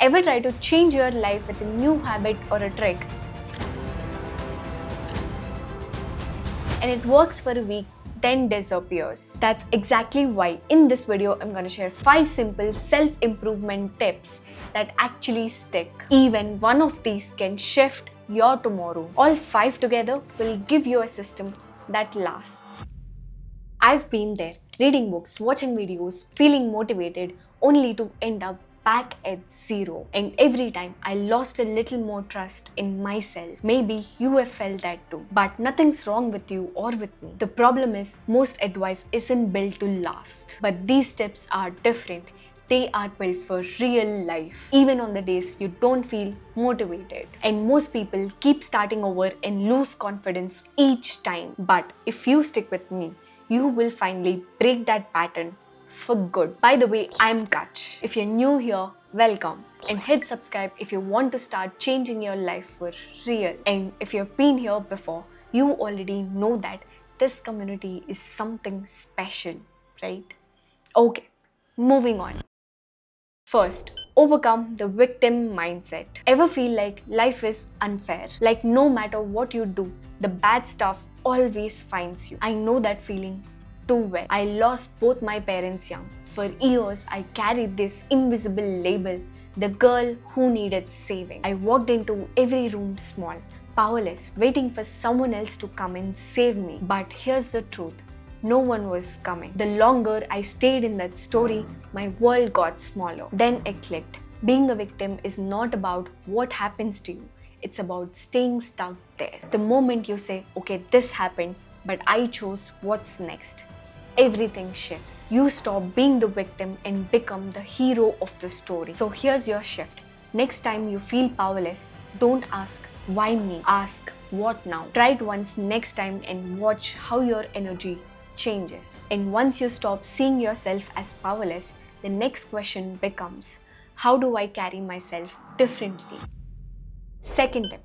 Ever try to change your life with a new habit or a trick and it works for a week, then disappears? That's exactly why in this video I'm going to share 5 simple self-improvement tips that actually stick. Even one of these can shift your tomorrow. All 5 together will give you a system that lasts. I've been there, reading books, watching videos, feeling motivated, only to end up back at zero. And every time I lost a little more trust in myself. Maybe you have felt that too. But nothing's wrong with you or with me. The problem is most advice isn't built to last. But these tips are different. They are built for real life, even on the days you don't feel motivated. And most people keep starting over and lose confidence each time. But if you stick with me, you will finally break that pattern for good. By the way, I'm Kach. If you're new here, welcome. And hit subscribe if you want to start changing your life for real. And if you've been here before, you already know that this community is something special, right? Okay, moving on. First, overcome the victim mindset. Ever feel like life is unfair? Like no matter what you do, the bad stuff always finds you. I know that feeling too well. I lost both my parents young. For years, I carried this invisible label, the girl who needed saving. I walked into every room small, powerless, waiting for someone else to come and save me. But here's the truth. No one was coming. The longer I stayed in that story, my world got smaller. Then it clicked. Being a victim is not about what happens to you. It's about staying stuck there. The moment you say, okay, this happened, but I chose what's next, everything shifts. You stop being the victim and become the hero of the story. So here's your shift. Next time you feel powerless, don't ask, why me? Ask, what now? Try it once next time and watch how your energy changes. And once you stop seeing yourself as powerless, the next question becomes, how do I carry myself differently? Second tip,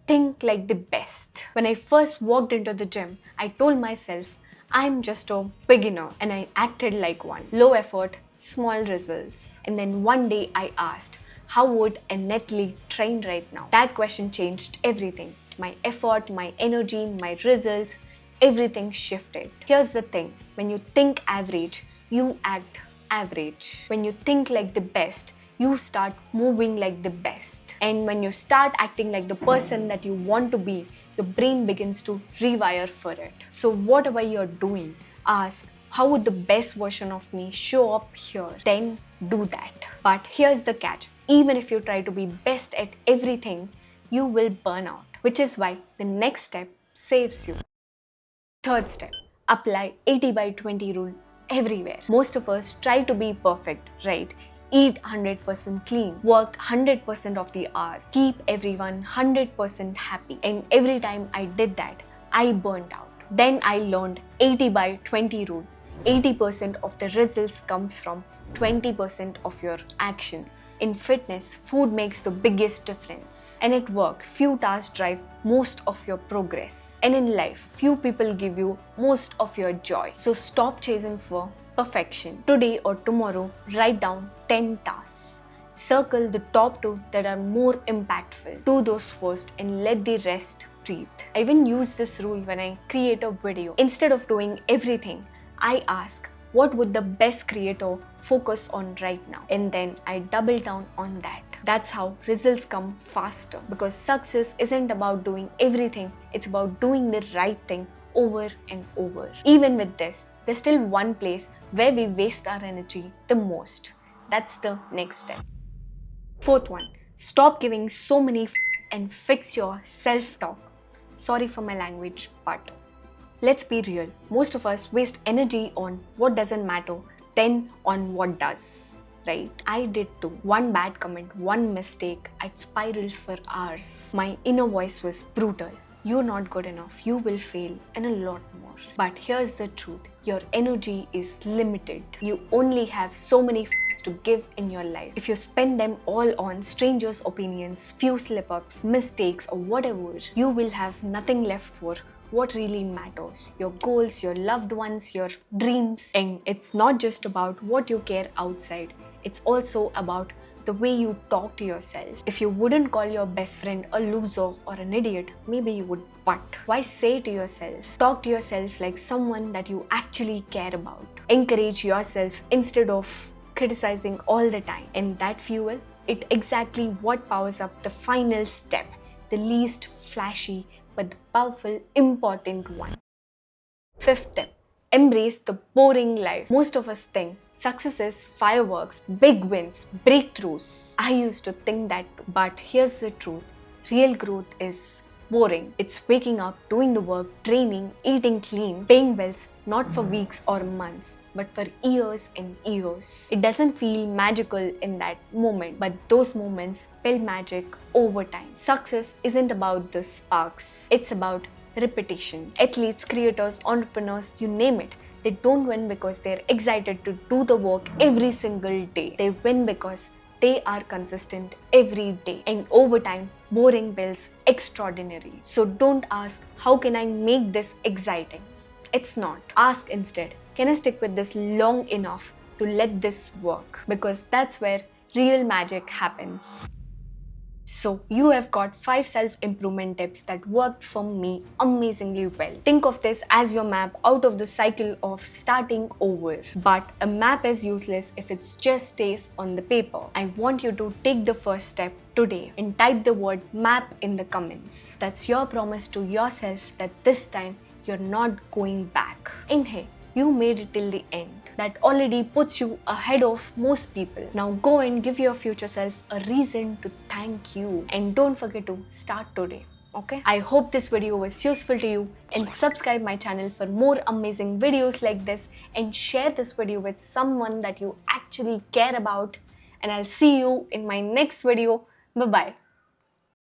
think like the best. When I first walked into the gym, I told myself, I'm just a beginner, and I acted like one. Low effort, small results. And then one day I asked, how would an athlete train right now? That question changed everything. My effort, my energy, my results, everything shifted. Here's the thing, when you think average, you act average. When you think like the best, you start moving like the best. And when you start acting like the person that you want to be, your brain begins to rewire for it. So whatever you're doing, ask, how would the best version of me show up here? Then do that. But here's the catch, even if you try to be best at everything, you will burn out, which is why the next step saves you. Third step, apply 80 by 20 rule everywhere. Most of us try to be perfect, right? Eat 100% clean, work 100% of the hours, keep everyone 100% happy. And every time I did that, I burned out. Then I learned 80 by 20 rule. 80% of the results comes from 20% of your actions. In fitness, food makes the biggest difference. And at work, few tasks drive most of your progress. And in life, few people give you most of your joy. So stop chasing for perfection. Today or tomorrow, write down 10 tasks. Circle the top 2 that are more impactful. Do those first and let the rest breathe. I even use this rule when I create a video. Instead of doing everything, I ask, what would the best creator focus on right now? And then I double down on that. That's how results come faster, because success isn't about doing everything, it's about doing the right thing over and over. Even with this, there's still one place where we waste our energy the most. That's the next step. Fourth one, stop giving so many and fix your self-talk. Sorry for my language, but let's be real. Most of us waste energy on what doesn't matter than on what does, right? I did too. One bad comment, one mistake, I'd spiral for hours. My inner voice was brutal. You're not good enough, you will fail, and a lot more. But here's the truth, your energy is limited. You only have so many to give in your life. If you spend them all on strangers' opinions, few slip-ups, mistakes, or whatever, you will have nothing left for what really matters, your goals, your loved ones, your dreams. And it's not just about what you care outside, it's also about the way you talk to yourself. If you wouldn't call your best friend a loser or an idiot, maybe you would. But why say to yourself? Talk to yourself like someone that you actually care about. Encourage yourself instead of criticizing all the time. And that fuel, it exactly what powers up the final step, the least flashy but the powerful, important one. Fifth tip, embrace the boring life. Most of us think success is fireworks, big wins, breakthroughs. I used to think that too. But here's the truth, real growth is boring. It's waking up, doing the work, training, eating clean, paying bills, not for weeks or months, but for years and years. It doesn't feel magical in that moment, but those moments build magic over time. Success isn't about the sparks, it's about repetition. Athletes, creators, entrepreneurs, you name it. They don't win because they're excited to do the work every single day. They win because they are consistent every day. And over time, boring builds extraordinary. So don't ask, how can I make this exciting? It's not. Ask instead, can I stick with this long enough to let this work? Because that's where real magic happens. So you have got 5 self-improvement tips that worked for me amazingly well. Think of this as your map out of the cycle of starting over. But a map is useless if it just stays on the paper. I want you to take the first step today and type the word map in the comments. That's your promise to yourself that this time you're not going back. And hey, you made it till the end. That already puts you ahead of most people. Now go and give your future self a reason to thank you. And don't forget to start today. Okay? I hope this video was useful to you, and subscribe my channel for more amazing videos like this, and share this video with someone that you actually care about. And I'll see you in my next video. Bye-bye.